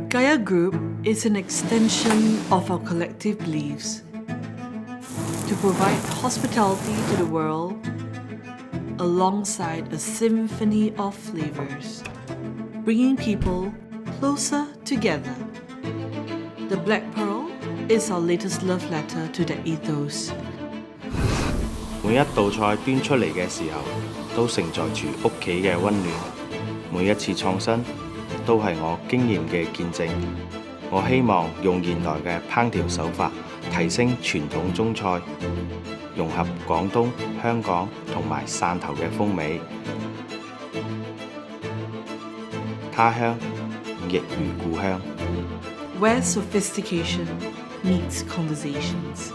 Gaia Group is an extension of our collective beliefs to provide hospitality to the world alongside a symphony of flavors, bringing people closer together. The Black Pearl is our latest love letter to the ethos. 每一道菜端出嚟嘅時候，都承載住屋企嘅溫暖。每一次創新，都係我經驗嘅見證。我希望用現代嘅烹調手法，提升傳統中菜，融合廣東、香港同埋汕頭嘅風味。他鄉亦如故鄉。Where sophistication meets conversations.